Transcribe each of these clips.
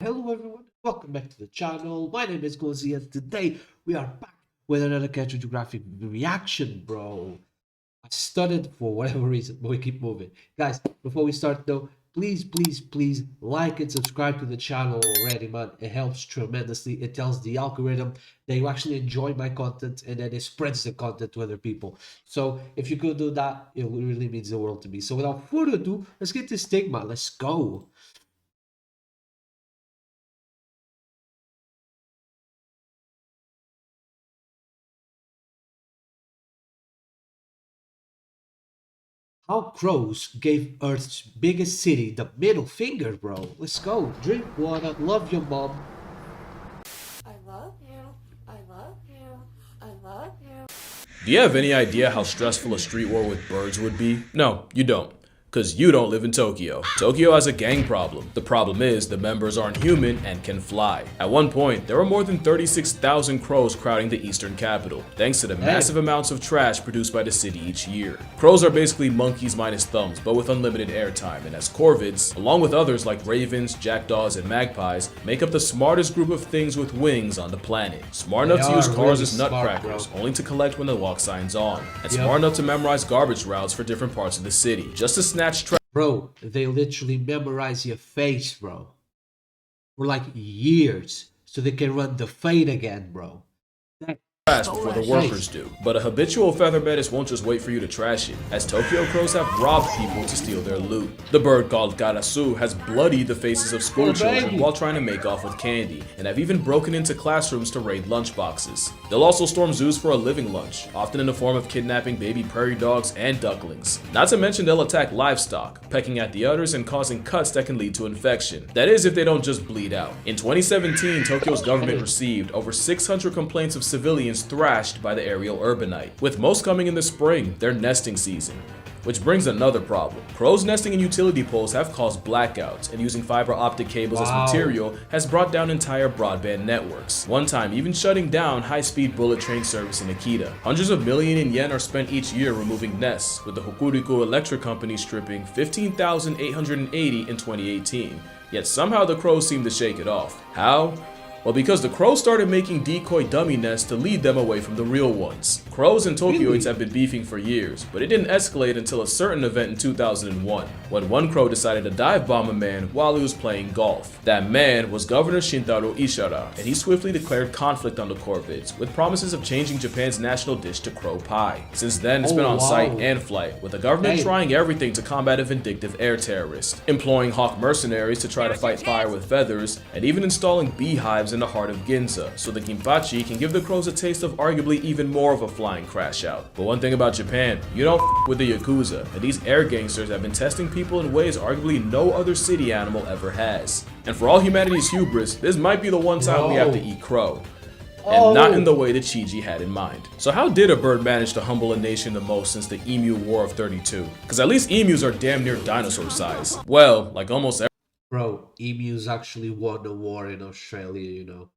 Hello everyone, welcome back to the channel. My name is Gonzii and today we are back with another Geographic reaction, bro. I studied for whatever reason, but we keep moving. Guys, before we start though, please like and subscribe to the channel already, man. It helps tremendously. It tells the algorithm that you actually enjoy my content and then it spreads the content to other people. So if you could do that, it really means the world to me. So without further ado, let's get this thing, man. Let's go. How crows gave Earth's biggest city the middle finger, bro. Let's go. Drink water. Love your mom. I love you. I love you. I love you. Do you have any idea how stressful a street war with birds would be? No, you don't. Because you don't live in Tokyo. Tokyo has a gang problem. The problem is the members aren't human and can fly. At one point, there were more than 36,000 crows crowding the eastern capital, thanks to the massive amounts of trash produced by the city each year. Crows are basically monkeys minus thumbs, but with unlimited airtime, and as corvids, along with others like ravens, jackdaws, and magpies, make up the smartest group of things with wings on the planet. Smart enough to use cars really as smart, nutcrackers, bro. only to collect when the walk sign's on, and smart enough to memorize garbage routes for different parts of the city, just to snatch trash. Bro, they literally memorize your face, bro. For like years. So they can run the fade again, bro. Before the workers do. But a habitual feather menace won't just wait for you to trash it, as Tokyo crows have robbed people to steal their loot. The bird called Garasu has bloodied the faces of school children while trying to make off with candy, and have even broken into classrooms to raid lunchboxes. They'll also storm zoos for a living lunch, often in the form of kidnapping baby prairie dogs and ducklings. Not to mention they'll attack livestock, pecking at the udders and causing cuts that can lead to infection. That is if they don't just bleed out. In 2017, Tokyo's government received over 600 complaints of civilians thrashed by the aerial urbanite, with most coming in the spring, their nesting season. Which brings another problem. Crows nesting in utility poles have caused blackouts, and using fiber optic cables as material has brought down entire broadband networks. One time even shutting down high-speed bullet train service in Akita. Hundreds of millions in yen are spent each year removing nests, with the Hokuriku Electric Company stripping 15,880 in 2018. Yet somehow the crows seem to shake it off. How? Well, because the crows started making decoy dummy nests to lead them away from the real ones. Crows and Tokyoites have been beefing for years, but it didn't escalate until a certain event in 2001, when one crow decided to dive bomb a man while he was playing golf. That man was Governor Shintaro Ishara, and he swiftly declared conflict on the corvids, with promises of changing Japan's national dish to crow pie. Since then, it's been on site and flight, with the government trying everything to combat a vindictive air terrorist, employing hawk mercenaries to try to fight fire with feathers, and even installing beehives in the heart of Ginza, so the Kimpachi can give the crows a taste of arguably even more of a flying crash out. But one thing about Japan, you don't with the Yakuza, and these air gangsters have been testing people in ways arguably no other city animal ever has. And for all humanity's hubris, this might be the one time we have to eat crow. And not in the way that Chiji had in mind. So how did a bird manage to humble a nation the most since the Emu War of 32? Because at least emus are damn near dinosaur size. Well, like almost every Bro, emus actually won a war in Australia, you know.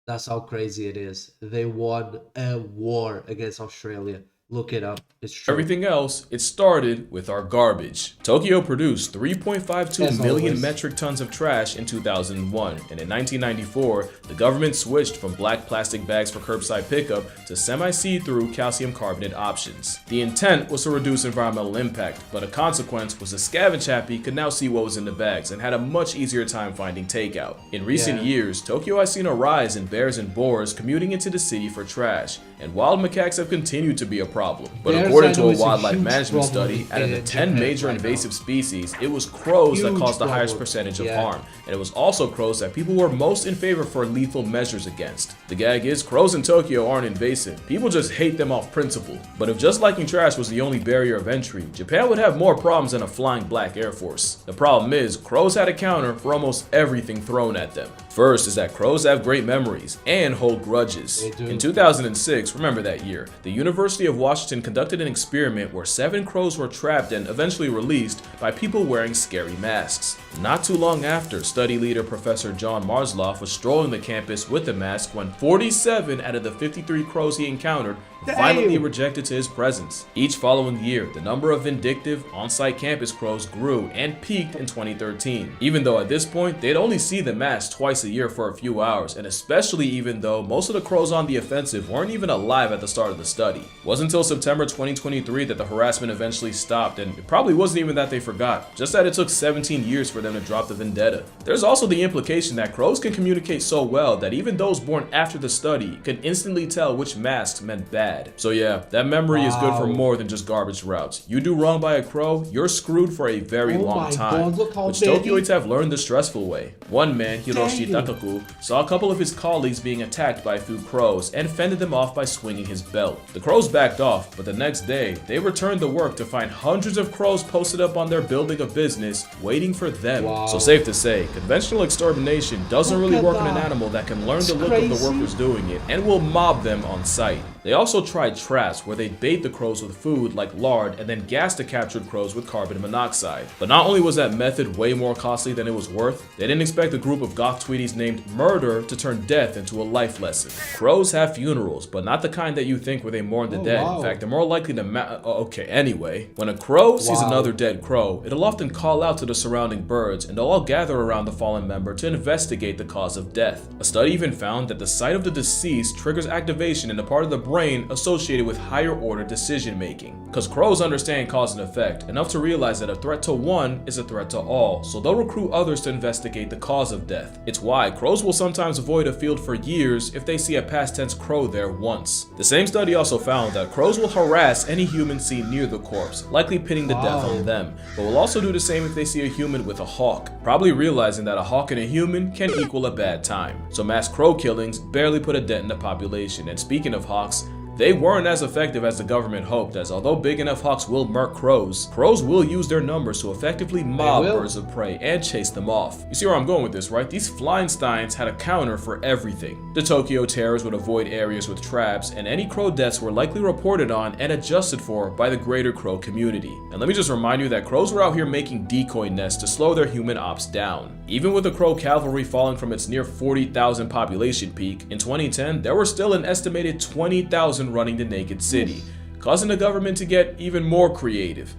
That's how crazy it is. They won a war against Australia. Look it up. It's true. everything else, it started with our garbage. Tokyo produced 3.52 million metric tons of trash in 2001, and in 1994, the government switched from black plastic bags for curbside pickup to semi-see-through calcium carbonate options. The intent was to reduce environmental impact, but a consequence was the scavenge happy could now see what was in the bags and had a much easier time finding takeout. In recent years, Tokyo has seen a rise in bears and boars commuting into the city for trash, and wild macaques have continued to be a problem. But according to a wildlife management study, out of the 10 major invasive species, it was crows that caused the highest percentage of harm, and it was also crows that people were most in favor for lethal measures against. The gag is, crows in Tokyo aren't invasive, people just hate them off principle. But if just liking trash was the only barrier of entry, Japan would have more problems than a flying black air force. The problem is, crows had a counter for almost everything thrown at them. First is that crows have great memories and hold grudges. In 2006, remember that year, the University of Washington conducted an experiment where 7 crows were trapped and eventually released by people wearing scary masks. Not too long after, study leader Professor John Marsloff was strolling the campus with a mask when 47 out of the 53 crows he encountered violently rejected to his presence. Each following year, the number of vindictive, on-site campus crows grew and peaked in 2013. Even though at this point, they'd only see the mask twice a year for a few hours, and especially even though most of the crows on the offensive weren't even alive at the start of the study. It wasn't until September 2023 that the harassment eventually stopped, and it probably wasn't even that they forgot, just that it took 17 years for them to drop the vendetta. There's also the implication that crows can communicate so well that even those born after the study could instantly tell which masks meant bad. So yeah, that memory is good for more than just garbage routes. You do wrong by a crow, you're screwed for a very long time, which Tokyoites have learned the stressful way. One man, Hiroshi Takaku, saw a couple of his colleagues being attacked by a few crows and fended them off by swinging his belt. The crows backed off, but the next day, they returned to work to find hundreds of crows posted up on their building of business, waiting for them. So safe to say, conventional extermination doesn't really work on an animal that can learn the look of the workers doing it and will mob them on sight. They also tried traps where they'd bait the crows with food like lard and then gas the captured crows with carbon monoxide. But not only was that method way more costly than it was worth, they didn't expect a group of goth tweeties named Murder to turn death into a life lesson. Crows have funerals, but not the kind that you think where they mourn the dead. In fact, they're more likely to okay, anyway. When a crow sees another dead crow, it'll often call out to the surrounding birds and they'll all gather around the fallen member to investigate the cause of death. A study even found that the sight of the deceased triggers activation in the part of the brain associated with higher order decision making. Because crows understand cause and effect enough to realize that a threat to one is a threat to all, so they'll recruit others to investigate the cause of death. It's why crows will sometimes avoid a field for years if they see a past tense crow there once. The same study also found that crows will harass any human seen near the corpse, likely pinning the death on them, but will also do the same if they see a human with a hawk, probably realizing that a hawk and a human can equal a bad time. So mass crow killings barely put a dent in the population, and speaking of hawks, they weren't as effective as the government hoped, as although big enough hawks will murk crows, crows will use their numbers to effectively mob birds of prey and chase them off. You see where I'm going with this, right? These Flyinsteins had a counter for everything. The Tokyo terrors would avoid areas with traps, and any crow deaths were likely reported on and adjusted for by the greater crow community. And let me just remind you that crows were out here making decoy nests to slow their human ops down. Even with the crow cavalry falling from its near 40,000 population peak, in 2010 there were still an estimated 20,000 running the naked city, causing the government to get even more creative.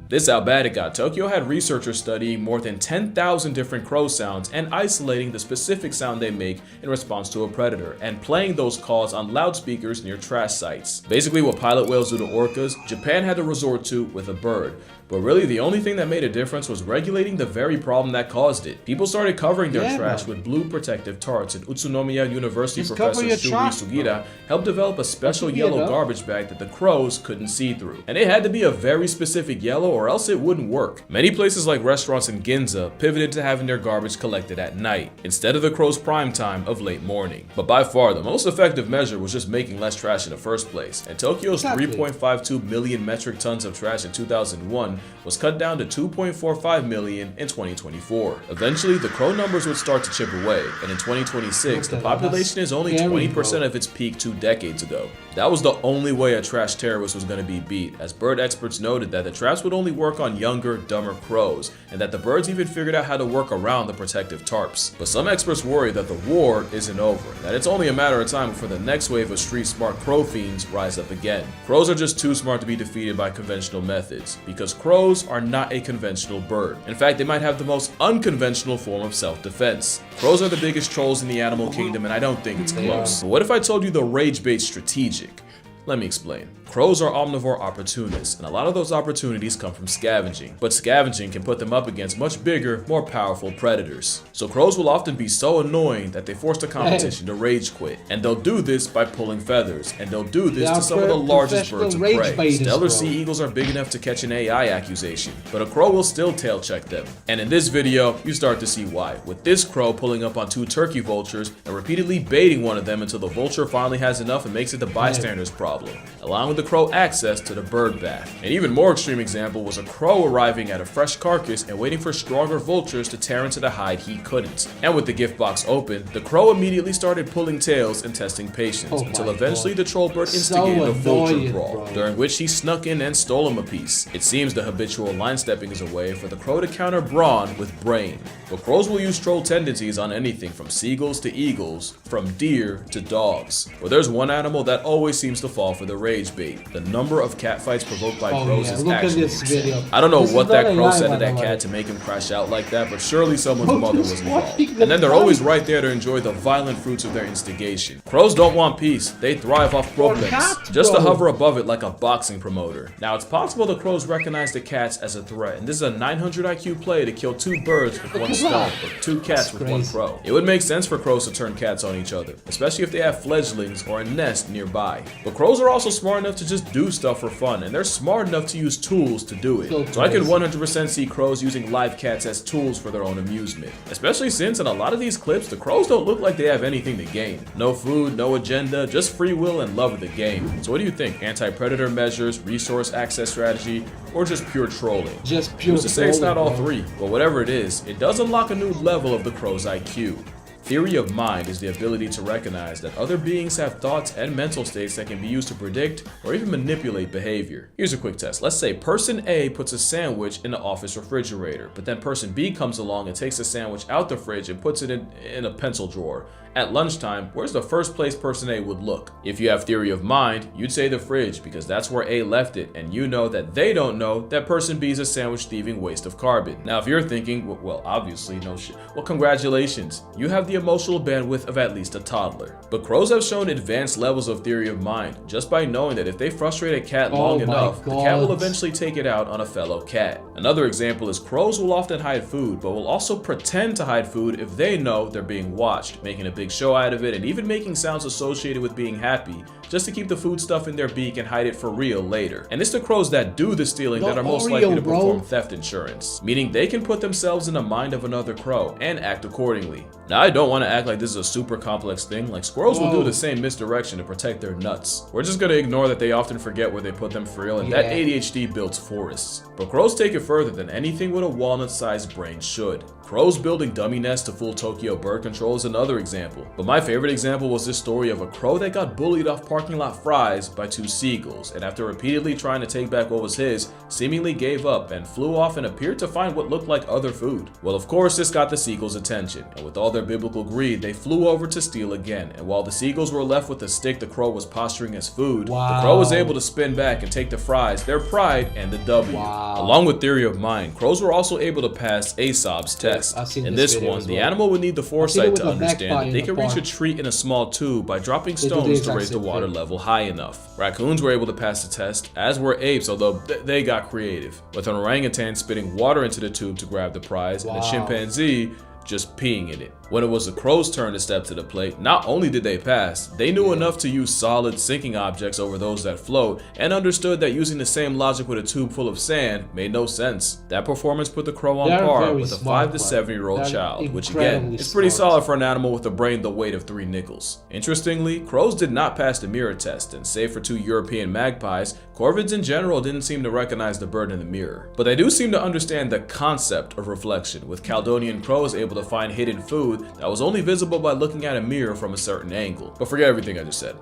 This is how bad it got. Tokyo had researchers studying more than 10,000 different crow sounds and isolating the specific sound they make in response to a predator, and playing those calls on loudspeakers near trash sites. Basically what pilot whales do to orcas, Japan had to resort to with a bird. But really, the only thing that made a difference was regulating the very problem that caused it. People started covering their trash with blue protective tarps, and Utsunomiya University professor Shuri Sugira helped develop a special yellow garbage bag that the crows couldn't see through. And it had to be a very specific yellow or else it wouldn't work. Many places like restaurants in Ginza pivoted to having their garbage collected at night, instead of the crows' prime time of late morning. But by far, the most effective measure was just making less trash in the first place. And Tokyo's 3.52 million metric tons of trash in 2001 was cut down to 2.45 million in 2024. Eventually, the crow numbers would start to chip away, and in 2026, the population is only 20% of its peak 2 decades ago. That was the only way a trash terrorist was going to be beat, as bird experts noted that the traps would only work on younger, dumber crows, and that the birds even figured out how to work around the protective tarps. But some experts worry that the war isn't over, that it's only a matter of time before the next wave of street-smart crow fiends rise up again. Crows are just too smart to be defeated by conventional methods, because crows are not a conventional bird. In fact, they might have the most unconventional form of self-defense. Crows are the biggest trolls in the animal kingdom, and I don't think it's close. But what if I told you the rage bait's strategic? Let me explain. Crows are omnivore opportunists, and a lot of those opportunities come from scavenging. But scavenging can put them up against much bigger, more powerful predators. So crows will often be so annoying that they force the competition to rage quit. And they'll do this by pulling feathers, and they'll do this to some of the largest birds of prey. Stellar sea eagles are big enough to catch an AI accusation, but a crow will still tail check them. And in this video, you start to see why, with this crow pulling up on 2 turkey vultures and repeatedly baiting one of them until the vulture finally has enough and makes it the bystander's problem. problem, allowing the crow access to the bird bath. An even more extreme example was a crow arriving at a fresh carcass and waiting for stronger vultures to tear into the hide he couldn't. And with the gift box open, the crow immediately started pulling tails and testing patience, until eventually the troll bird instigated a vulture brawl, during which he snuck in and stole him a piece. It seems the habitual line stepping is a way for the crow to counter brawn with brain. But crows will use troll tendencies on anything from seagulls to eagles, from deer to dogs. But there's one animal that always seems to fall for the rage bait. The number of catfights provoked by crows is actually insane. I don't know what that crow said to that cat to make him crash out like that, but surely someone's mother was involved. And then they're always right there to enjoy the violent fruits of their instigation. Crows don't want peace, they thrive off problems, just to hover above it like a boxing promoter. Now it's possible the crows recognize the cats as a threat, and this is a 900 IQ play to kill 2 birds with 1 stone, or 2 cats with 1 crow. It would make sense for crows to turn cats on each other, especially if they have fledglings or a nest nearby. But crows are also smart enough to just do stuff for fun, and they're smart enough to use tools to do it. So I could 100% see crows using live cats as tools for their own amusement. Especially since in a lot of these clips, the crows don't look like they have anything to gain. No food, no agenda, just free will and love of the game. So what do you think? Anti-predator measures, resource access strategy, or just pure trolling? Just pure Who's to say it's not all three, but whatever it is, it does unlock a new level of the crow's IQ. Theory of mind is the ability to recognize that other beings have thoughts and mental states that can be used to predict or even manipulate behavior. Here's a quick test. Let's say person A puts a sandwich in the office refrigerator, but then person B comes along and takes the sandwich out the fridge and puts it in a pencil drawer. At lunchtime, where's the first place person A would look? If you have theory of mind, you'd say the fridge because that's where A left it, and you know that they don't know that person B is a sandwich thieving waste of carbon. Now if you're thinking, well obviously no shit, well congratulations, you have the emotional bandwidth of at least a toddler. But crows have shown advanced levels of theory of mind just by knowing that if they frustrate a cat long enough, the cat will eventually take it out on a fellow cat. Another example is crows will often hide food, but will also pretend to hide food if they know they're being watched, making a big show out of it and even making sounds associated with being happy just to keep the food stuff in their beak and hide it for real later. And it's the crows that do the stealing that are most likely to perform theft insurance, meaning they can put themselves in the mind of another crow and act accordingly. Now I don't want to act like this is a super complex thing, like squirrels will do the same misdirection to protect their nuts. We're just gonna ignore that they often forget where they put them for real, and that ADHD builds forests. But crows take it further than anything with a walnut-sized brain should. Crows building dummy nests to fool Tokyo bird control is another example. But my favorite example was this story of a crow that got bullied off parking lot fries by 2 seagulls, and after repeatedly trying to take back what was his, seemingly gave up and flew off and appeared to find what looked like other food. Well, of course this got the seagulls' attention, and with all their biblical greed, they flew over to steal again, and while the seagulls were left with the stick the crow was posturing as food, the crow was able to spin back and take the fries, their pride, and the W. Along with theory of mind, crows were also able to pass Aesop's test. In this one, the animal would need the foresight to understand that they could reach a treat in a small tube by dropping stones to raise the water level high enough. Raccoons were able to pass the test, as were apes, although they got creative, with an orangutan spitting water into the tube to grab the prize, and a chimpanzee just peeing in it. When it was the crow's turn to step to the plate, not only did they pass, they knew enough to use solid sinking objects over those that float, and understood that using the same logic with a tube full of sand made no sense. That performance put the crow on par with a 5 to 7-year-old child, which again, is pretty solid for an animal with a brain the weight of 3 nickels. Interestingly, crows did not pass the mirror test, and save for 2 European magpies, corvids in general didn't seem to recognize the bird in the mirror. But they do seem to understand the concept of reflection, with Caledonian crows able to find hidden food that was only visible by looking at a mirror from a certain angle. But forget everything I just said.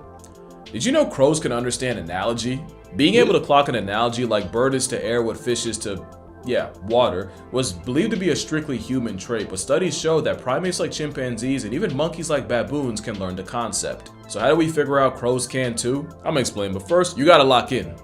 Did you know crows can understand analogy? Being able to clock an analogy like bird is to air what fish is to, water, was believed to be a strictly human trait, but studies show that primates like chimpanzees and even monkeys like baboons can learn the concept. So how do we figure out crows can too? I'm gonna explain, but first, you gotta lock in.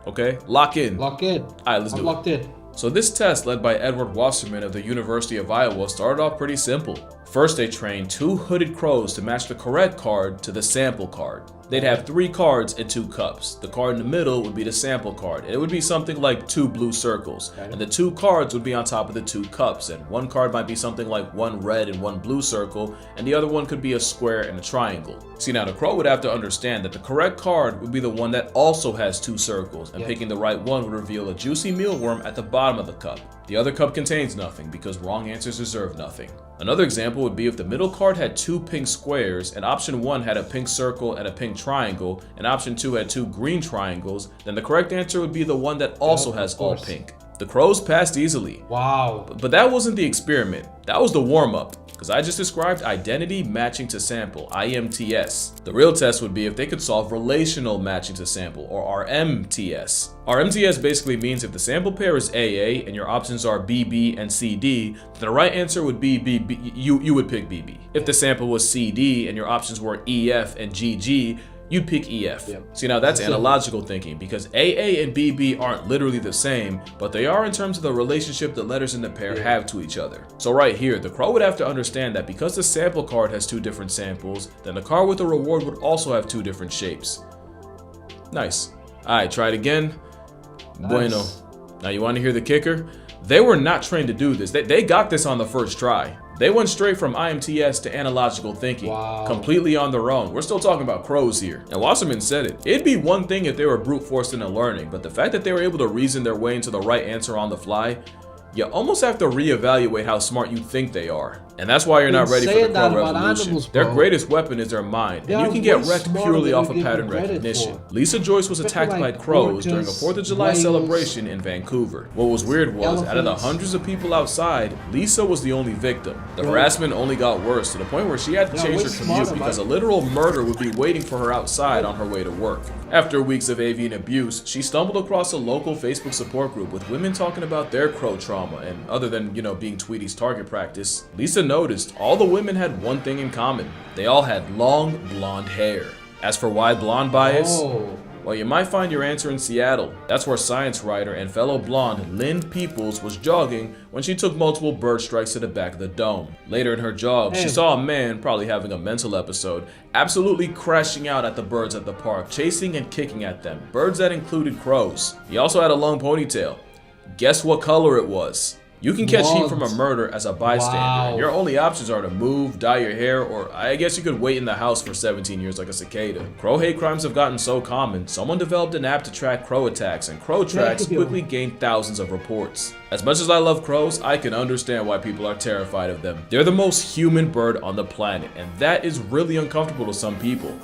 Okay? Lock in. Lock in. Alright, let's do it. I'm locked in. So this test, led by Edward Wasserman of the University of Iowa, started off pretty simple. First, they trained 2 hooded crows to match the correct card to the sample card. They'd have 3 cards and 2 cups. The card in the middle would be the sample card, and it would be something like 2 blue circles. And the 2 cards would be on top of the 2 cups, and one card might be something like 1 red and 1 blue circle, and the other one could be a square and a triangle. See, now the crow would have to understand that the correct card would be the one that also has 2 circles, and picking the right one would reveal a juicy mealworm at the bottom of the cup. The other cup contains nothing because wrong answers deserve nothing. Another example would be if the middle card had 2 pink squares and option 1 had a pink circle and a pink triangle and option 2 had 2 green triangles, then the correct answer would be the one that also has all pink. The crows passed easily. Wow. But that wasn't the experiment. That was the warm-up. Because I just described identity matching to sample, IMTS. The real test would be if they could solve relational matching to sample, or RMTS. RMTS basically means if the sample pair is AA and your options are BB and CD, then the right answer would be BB. You would pick BB. If the sample was CD and your options were EF and GG, you'd pick EF. Yep. See, now that's analogical thinking because AA and BB aren't literally the same, but they are in terms of the relationship the letters in the pair have to each other. So right here, the crow would have to understand that because the sample card has 2 different samples, then the card with the reward would also have 2 different shapes. Nice. Alright, try it again. Nice. Bueno. Now you want to hear the kicker? They were not trained to do this. They got this on the first try. They went straight from IMTS to analogical thinking, completely on their own. We're still talking about crows here. And Wasserman said it. It'd be one thing if they were brute forced into learning, but the fact that they were able to reason their way into the right answer on the fly, you almost have to reevaluate how smart you think they are. And that's why you're not ready for the crow revolution. Animals, their greatest weapon is their mind, and you can get wrecked purely off of pattern recognition. Lisa Joyce was attacked by crows during a 4th of July celebration in Vancouver. What was weird was, out of the hundreds of people outside, Lisa was the only victim. The harassment only got worse to the point where she had to change her commute because a literal murder would be waiting for her outside on her way to work. After weeks of avian abuse, she stumbled across a local Facebook support group with women talking about their crow trauma, and other than, being Tweety's target practice, Lisa noticed all the women had one thing in common. They all had long blonde hair. As for why blonde bias, well, you might find your answer in Seattle. That's where science writer and fellow blonde Lynn Peoples was jogging when she took multiple bird strikes to the back of the dome. Later in her jog, she saw a man, probably having a mental episode, absolutely crashing out at the birds at the park, chasing and kicking at them, birds that included crows. He also had a long ponytail. Guess what color it was? You can catch heat from a murder as a bystander, and your only options are to move, dye your hair, or I guess you could wait in the house for 17 years like a cicada. Crow hate crimes have gotten so common, someone developed an app to track crow attacks, and crow tracks quickly gained thousands of reports. As much as I love crows, I can understand why people are terrified of them. They're the most human bird on the planet, and that is really uncomfortable to some people.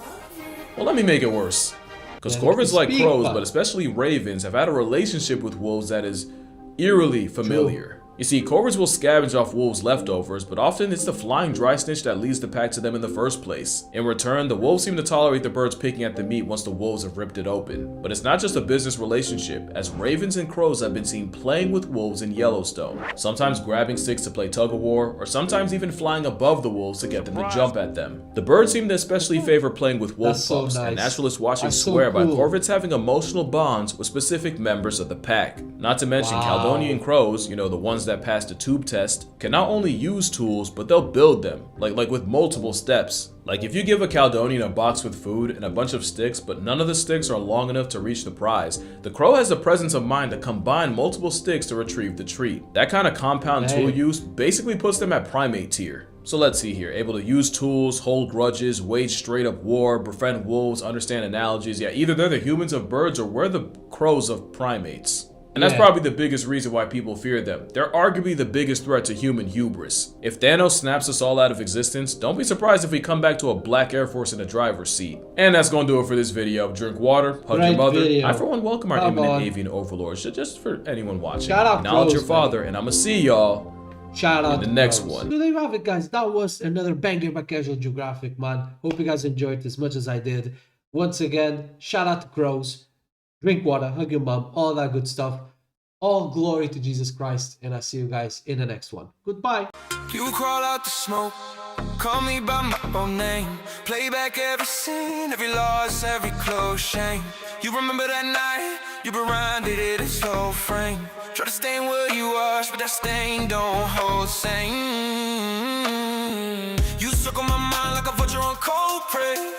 Well, let me make it worse. Because corvids like crows, but especially ravens, have had a relationship with wolves that is eerily familiar. You see, corvids will scavenge off wolves' leftovers, but often it's the flying dry snitch that leads the pack to them in the first place. In return, the wolves seem to tolerate the birds picking at the meat once the wolves have ripped it open. But it's not just a business relationship, as ravens and crows have been seen playing with wolves in Yellowstone, sometimes grabbing sticks to play tug-of-war, or sometimes even flying above the wolves to get them to jump at them. The birds seem to especially favor playing with wolf pups, and naturalists watching swear by corvids having emotional bonds with specific members of the pack. Not to mention Caledonian crows, the ones that pass the tube test, can not only use tools, but they'll build them, like with multiple steps. Like if you give a Caledonian a box with food and a bunch of sticks, but none of the sticks are long enough to reach the prize, the crow has the presence of mind to combine multiple sticks to retrieve the treat. That kind of compound tool use basically puts them at primate tier. So let's see here, able to use tools, hold grudges, wage straight up war, befriend wolves, understand analogies. Yeah, either they're the humans of birds or we're the crows of primates. And that's probably the biggest reason why people fear them. They're arguably the biggest threat to human hubris. If Thanos snaps us all out of existence, don't be surprised if we come back to a black Air Force in the driver's seat. And that's gonna do it for this video. Drink water, hug your mother. I for one welcome our imminent avian overlords, just for anyone watching. Shout out Acknowledge your father, and I'ma see y'all in the next one. So there you have it, guys. That was another banger by Casual Geographic, man. Hope you guys enjoyed it as much as I did. Once again, shout out to crows. Drink water, hug your mom, all that good stuff. All glory to Jesus Christ, and I'll see you guys in the next one. Goodbye. You crawl out the smoke, call me by my own name, play back every scene, every loss, every close shame. You remember that night, you reminded it in slow frame. Try to stain where you wash, but that stain don't hold same. You circle my mind like a vulture on cold prey.